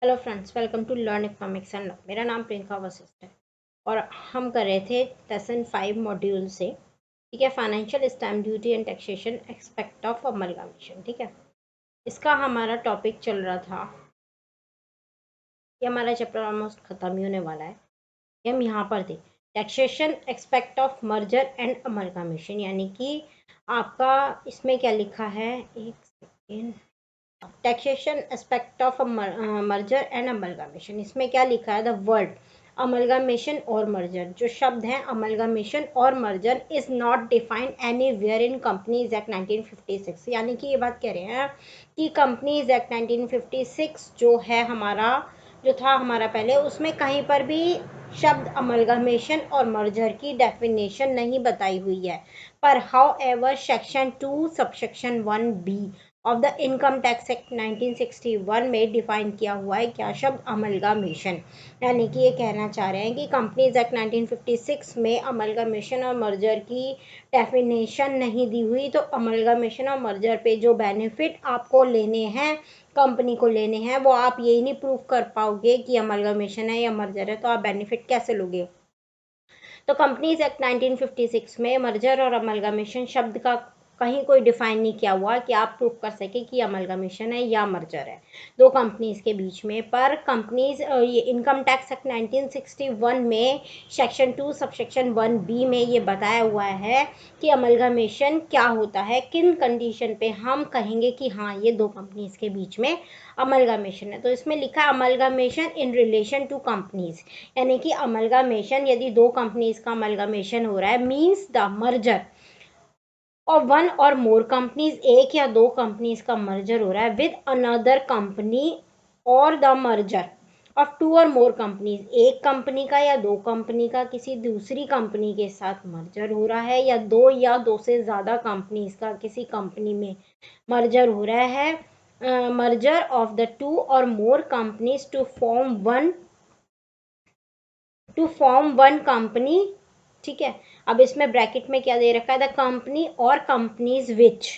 Hello friends, welcome to learn economics and law. मेरा नाम प्रियंका वशिष्ठ है और हम कर रहे थे लेसन 5 मॉड्यूल से। ठीक है, financial stamp duty and taxation aspect of amalgamation. ठीक है, इसका हमारा टॉपिक चल रहा था। ये हमारा चैप्टर ऑलमोस्ट खत्म ही होने वाला है। हम यहाँ पर थे taxation aspect of merger and amalgamation, यानी कि आपका इसमें क्या लिखा है, एक second. Taxation aspect of merger and amalgamation, इसमें क्या लिखा है, द वर्ड अमलगामेशन और मर्जर, जो शब्द हैं अमलगामेशन और merger is not defined anywhere in companies act 1956। यानी कि ये बात कह रहे हैं कि कंपनीज एक्ट 1956 जो है हमारा, जो था हमारा पहले, उसमें कहीं पर भी शब्द अमलगामेशन और मर्जर की डेफिनेशन नहीं बताई हुई है। पर how ever section 2 subsection 1B of the income tax act 1961 में डिफाइन किया हुआ है क्या शब्द, अमलगामेशन। यानी कि ये कहना चाह रहे हैं कि कंपनीज एक्ट 1956 में अमलगामेशन और मर्जर की डेफिनेशन नहीं दी हुई, तो अमलगामेशन और मर्जर पे जो बेनिफिट आपको लेने हैं, कंपनी को लेने हैं, वो आप यही नहीं प्रूव कर पाओगे कि अमलगामेशन है या मर्जर है, तो आप बेनिफिट कैसे लोगे। तो कंपनीज एक्ट 1956 में मर्जर और अमलगामेशन शब्द का कहीं कोई डिफाइन नहीं किया हुआ कि आप प्रूव कर सके कि अमलगामेशन है या मर्जर है दो कंपनीज के बीच में। पर कंपनीज ये इनकम टैक्स एक्ट 1961 में सेक्शन 2 सबसेक्शन 1B में ये बताया हुआ है कि अमलगामेशन क्या होता है, किन कंडीशन पे हम कहेंगे कि हाँ ये दो कंपनीज के बीच में अमलगामेशन है। तो इसमें लिखा है अमलगामेशन इन रिलेशन टू कंपनीज, यानी कि अमलगामेशन यदि दो कंपनीज का अमलगामेशन हो रहा है, मींस द मर्जर और वन और मोर कंपनीज, एक या दो कंपनीज का मर्जर हो रहा है विद अनदर कंपनी, और द मर्जर ऑफ टू और मोर कंपनीज, एक कंपनी का या दो कंपनी का किसी दूसरी कंपनी के साथ मर्जर हो रहा है, या दो से ज़्यादा कंपनीज का किसी कंपनी में मर्जर हो रहा है। मर्जर ऑफ द टू और more companies to form one company. ठीक है, अब इसमें ब्रैकेट में क्या दे रखा है, द कंपनी और कंपनीज विच।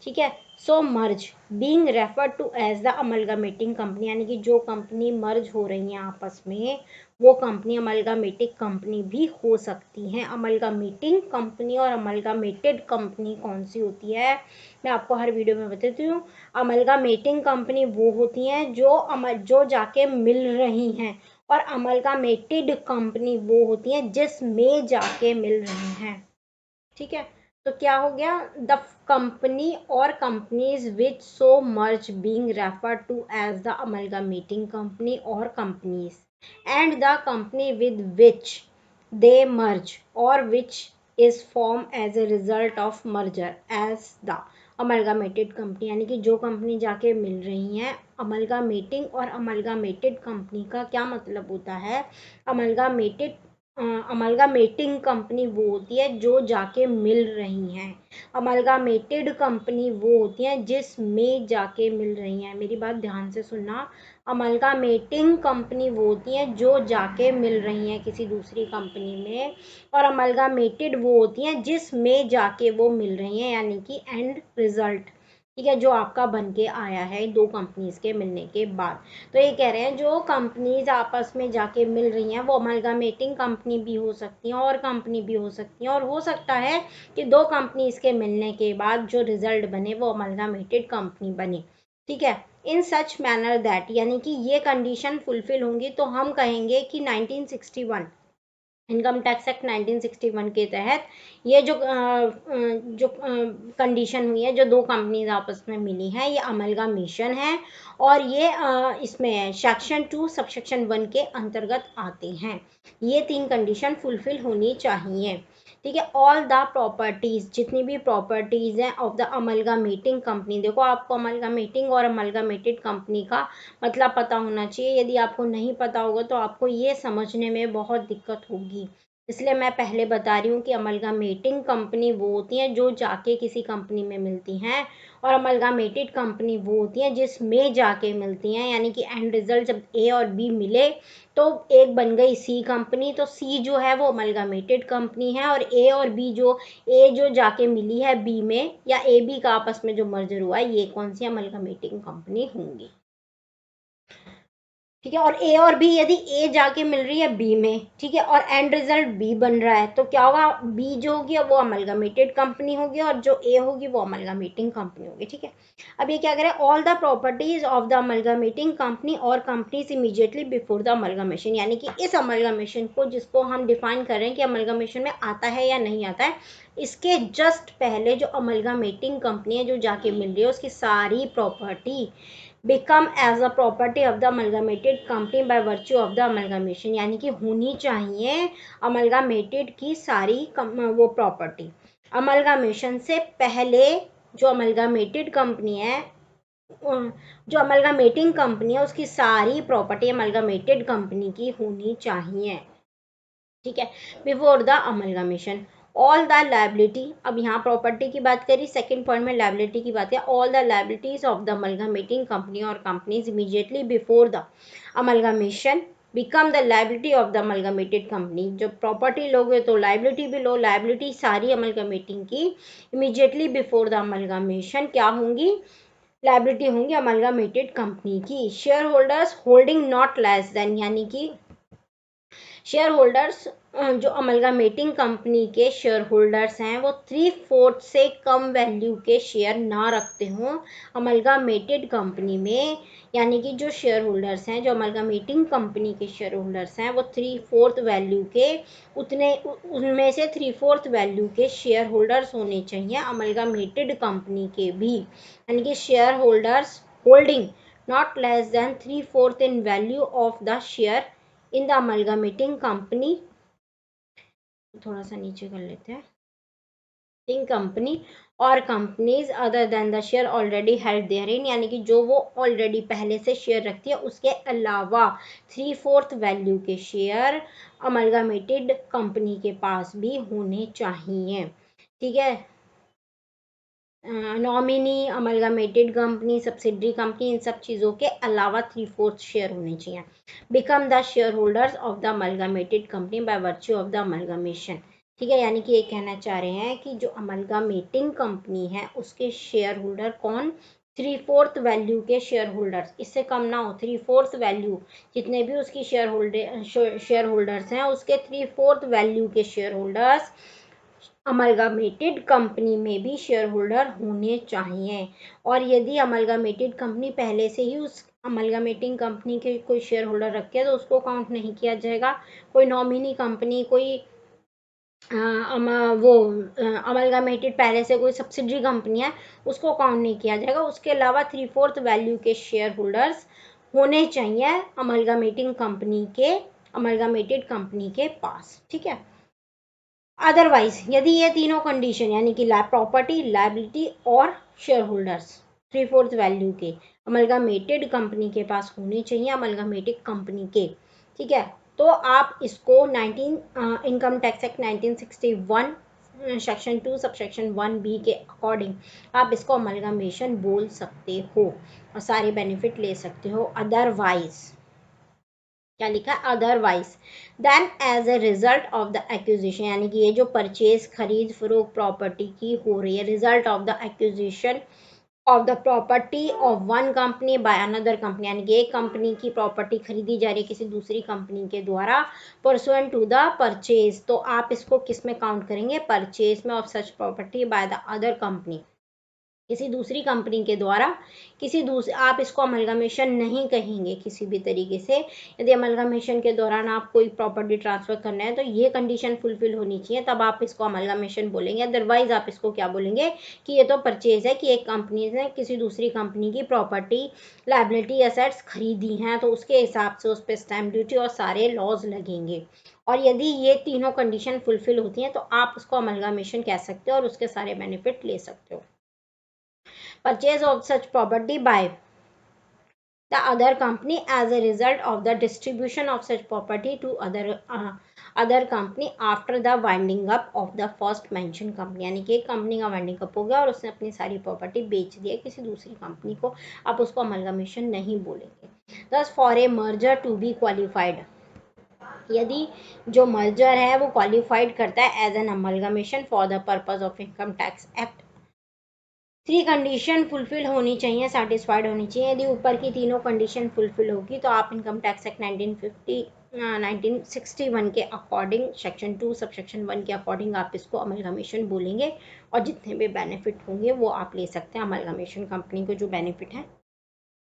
ठीक है, so merge being refer to as the amalgamating company, यानी कि जो कंपनी मर्ज हो रही हैं आपस में, वो कंपनी अमलगामेटिंग कंपनी भी हो सकती हैं। अमलगामेटिंग कंपनी और अमलगामेटेड कंपनी कौन सी होती है, मैं आपको हर वीडियो में बताती हूँ। अमलगामेटिंग कंपनी वो होती हैं जो जाके मिल रही हैं, और अमलगामेटेड कंपनी वो होती हैं जिसमें जाके मिल रही हैं। ठीक है, तो क्या हो गया, द कंपनी और companies which so merge being refer to as the amalgamating company और companies, and the company with which they merge और which is form as a result of merger as the amalgamated company. यानी कि जो company जाके मिल रही हैं, अमलगामेटिंग और अमलगामेटेड company का क्या मतलब होता है, अमलगामेटेड अमलगामेटिंग कंपनी वो होती है जो जाके मिल रही हैं, अमलगामेटेड कंपनी वो होती हैं जिसमें जाके मिल रही हैं। मेरी बात ध्यान से सुनना, अमलगामेटिंग कंपनी वो होती हैं जो जाके मिल रही हैं किसी दूसरी कंपनी में, और अमलगामेटेड वो होती हैं जिसमें जाके वो मिल रही हैं, यानी कि एंड रिजल्ट। ठीक है, जो आपका बन के आया है दो कंपनीज के मिलने के बाद। तो ये कह रहे हैं जो कंपनीज आपस में जाके मिल रही हैं वो अमलगामेटिंग कंपनी भी हो सकती हैं और कंपनी भी हो सकती हैं, और हो सकता है कि दो कंपनीज के मिलने के बाद जो रिजल्ट बने वो अमलगामेटेड कंपनी बने। ठीक है, इन सच मैनर दैट, यानी कि ये कंडीशन फुलफिल होंगी तो हम कहेंगे कि 1961 इनकम टैक्स एक्ट 1961 के तहत ये जो कंडीशन हुई है, जो दो कंपनीज आपस में मिली हैं, ये अमलगामेशन है, और ये इसमें सेक्शन 2 सबसेक्शन 1 के अंतर्गत आते हैं। ये तीन कंडीशन फुलफिल होनी चाहिए। ठीक है, ऑल द प्रॉपर्टीज, जितनी भी प्रॉपर्टीज हैं ऑफ द अमलगामेटिंग कंपनी, देखो आपको अमलगामेटिंग और अमलगामेटेड कंपनी का मतलब पता होना चाहिए। यदि आपको नहीं पता होगा तो आपको ये समझने में बहुत दिक्कत होगी, इसलिए मैं पहले बता रही हूँ कि अमलगामेटिंग कंपनी वो होती हैं जो जाके किसी कंपनी में मिलती हैं, और अमलगामेटेड कंपनी वो होती हैं जिसमें जाके मिलती हैं, यानी कि एंड रिजल्ट जब ए और बी मिले तो एक बन गई सी कंपनी, तो सी जो है वो अमलगामेटेड कंपनी है, और ए और बी जो ए जो जाके मिली है बी में, या ए बी का आपस में जो मर्जर हुआ है, ये कौन सी अमलगामेटिंग कंपनी होंगी। ठीक है, और ए और बी, यदि ए जाके मिल रही है बी में, ठीक है, और एंड रिजल्ट बी बन रहा है, तो क्या होगा, बी जो होगी वो अमलगमेटेड कंपनी होगी और जो ए होगी वो अमलगमेटिंग कंपनी होगी। ठीक है, अब ये क्या करें, all the properties of the amalgamating company और companies immediately before the amalgamation, यानी कि इस अमलगमेशन को, जिसको हम डिफाइन कर रहे हैं कि अमलगमेशन में आता है या नहीं आता है, इसके जस्ट पहले जो अमलगमेटिंग कंपनी है जो जाके मिल रही है, उसकी सारी property become as a property of the amalgamated company by virtue of the amalgamation, यानी कि होनी चाहिए amalgamated की सारी वो प्रॉपर्टी। अमलगामेशन से पहले जो अमलगामेटेड कंपनी है, जो अमलगामेटिंग कंपनी है, उसकी सारी प्रॉपर्टी अमलगामेटेड कंपनी की होनी चाहिए। ठीक है, before the amalgamation all the liability, अब यहाँ प्रॉपर्टी की बात करी, सेकंड पॉइंट में लाइबिलिटी की बात है, all the liabilities of the amalgamating company और companies immediately before the amalgamation become the liability of the amalgamated company. जब प्रॉपर्टी लोगे तो लाइबिलिटी भी लो, लाइबिलिटी सारी अमलगामेटिंग की इमीडिएटली बिफोर द अमलगामेशन क्या होंगी, लाइबिलिटी होंगी अमलगामेटेड कंपनी की। Share holders holding not less then, यानी कि शेयर होल्डर्स जो अमलगामेटिंग कंपनी के शेयर होल्डर्स हैं वो 3/4 से कम वैल्यू के शेयर ना रखते हों अमलगामेटेड कंपनी में, यानी कि जो शेयर होल्डर्स हैं, जो अमलगामेटिंग कंपनी के शेयर होल्डर्स हैं, वो 3/4 वैल्यू के उनमें से 3/4 वैल्यू के शेयर होल्डर्स होने चाहिए अमलगामेटेड कंपनी के भी, यानी कि shareholders holding not less than 3/4 in value of the share in the amalgamating company, थोड़ा सा नीचे कर लेते हैं, इन कंपनी और companies other than the share already held therein, यानी कि जो वो ऑलरेडी पहले से शेयर रखती है उसके अलावा 3/4 वैल्यू के शेयर अमलगामेटेड कंपनी के पास भी होने चाहिए। ठीक है, nominee, amalgamated company, subsidiary company, इन सब चीज़ों के अलावा 3/4 शेयर होने चाहिए। Become the shareholders of the amalgamated company by virtue of the amalgamation. ठीक है, यानी कि ये कहना चाह रहे हैं कि जो अमलगामेटिंग कंपनी है उसके शेयर होल्डर कौन, 3/4 वैल्यू के शेयर होल्डर्स, इससे कम ना हो, 3/4 वैल्यू, जितने भी उसकी शेयर होल्डर्स हैं उसके 3/4 वैल्यू के शेयर होल्डर्स अमलगामेटेड कंपनी में भी शेयर होल्डर होने चाहिए। और यदि अमलगामेटेड कंपनी पहले से ही उस अमलगामेटिंग कंपनी के कोई शेयर होल्डर रखे तो उसको काउंट नहीं किया जाएगा। कोई नॉमिनी कंपनी, कोई वो अमलगामेटेड पहले से कोई सब्सिडरी कंपनी है, उसको काउंट नहीं किया जाएगा। उसके अलावा 3/4 वैल्यू के शेयर होल्डर्स होने चाहिए अमलगामेटेड कंपनी के पास। ठीक है, अदरवाइज यदि ये तीनों कंडीशन, यानी कि प्रॉपर्टी, लायबिलिटी और शेयर होल्डर्स 3/4 वैल्यू के अमलगामेटेड कंपनी के पास होने चाहिए, अमलगामेटेड कंपनी के, ठीक है, तो आप इसको income tax act 1961 section 2 subsection 1B के अकॉर्डिंग आप इसको अमलगामेशन बोल सकते हो और सारे बेनिफिट ले सकते हो। अदरवाइज क्या लिखा है, otherwise then as a result of the acquisition, यानी कि ये जो परचेज, खरीद फरोख्त प्रॉपर्टी की हो रही है, result of the acquisition of the property of one company by another company, यानी कि एक कंपनी की प्रॉपर्टी खरीदी जा रही है किसी दूसरी कंपनी के द्वारा परसुएंट टू द परचेज, तो आप इसको किस में काउंट करेंगे, परचेज में, of such property by the other company, किसी दूसरी कंपनी के द्वारा, आप इसको अमलगामेशन नहीं कहेंगे किसी भी तरीके से। यदि अमलगामेशन के दौरान आप कोई प्रॉपर्टी ट्रांसफर करना है तो ये कंडीशन फुलफिल होनी चाहिए, तब आप इसको अमलगामेशन बोलेंगे। अदरवाइज आप इसको क्या बोलेंगे कि ये तो परचेज है, कि एक कंपनी ने किसी दूसरी कंपनी की प्रॉपर्टी, लायबिलिटी, एसेट्स खरीदी हैं, तो उसके हिसाब से उस पर स्टैम्प ड्यूटी और सारे लॉज लगेंगे। और यदि ये तीनों कंडीशन फुलफिल होती हैं तो आप उसको अमलगामेशन कह सकते हो और उसके सारे बेनिफिट ले सकते हो। Purchase of such property by the other company as a result of the distribution of such property to other company after the winding up of the first mentioned company, यानी कि एक कंपनी का winding up हो गया और उसने अपनी सारी प्रॉपर्टी बेच दी है किसी दूसरी कंपनी को, आप उसको अमलगामेशन नहीं बोलेंगे। Thus for a merger to be qualified, यदि जो मर्जर है वो क्वालिफाइड करता है as an amalgamation for the purpose of income tax act 3 condition fulfil होनी चाहिए, सेटिस्फाइड होनी चाहिए। यदि ऊपर की तीनों कंडीशन फुलफिल होगी तो आप इनकम टैक्स एक्ट 1961 के अकॉर्डिंग सेक्शन 2 सब सेक्शन 1 के अकॉर्डिंग आप इसको अमलगमेशन बोलेंगे, और जितने भी बेनिफिट होंगे वो आप ले सकते हैं। अमलगमेशन कंपनी को जो बेनिफिट है,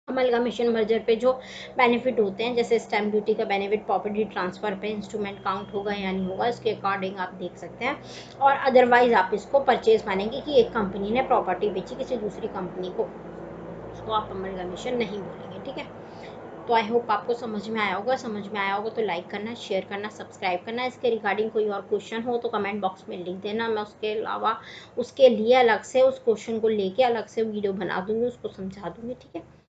अमलगमेशन मर्जर पे जो बेनिफिट होते हैं, जैसे स्टैम्प ड्यूटी का बेनिफिट प्रॉपर्टी ट्रांसफर पे इंस्ट्रूमेंट काउंट होगा या नहीं होगा, इसके अकॉर्डिंग आप देख सकते हैं। और अदरवाइज आप इसको परचेज मानेंगे कि एक कंपनी ने प्रॉपर्टी बेची किसी दूसरी कंपनी को, उसको आप अमलगमेशन नहीं बोलेंगे। ठीक है, तो आई होप आपको समझ में आया होगा। समझ में आया होगा तो लाइक करना, शेयर करना, सब्सक्राइब करना। इसके रिगार्डिंग कोई और क्वेश्चन हो तो कमेंट बॉक्स में लिख देना, मैं उसके अलावा उसके लिए अलग से, उस क्वेश्चन को लेके अलग से वीडियो बना दूंगी, उसको समझा दूंगी। ठीक है।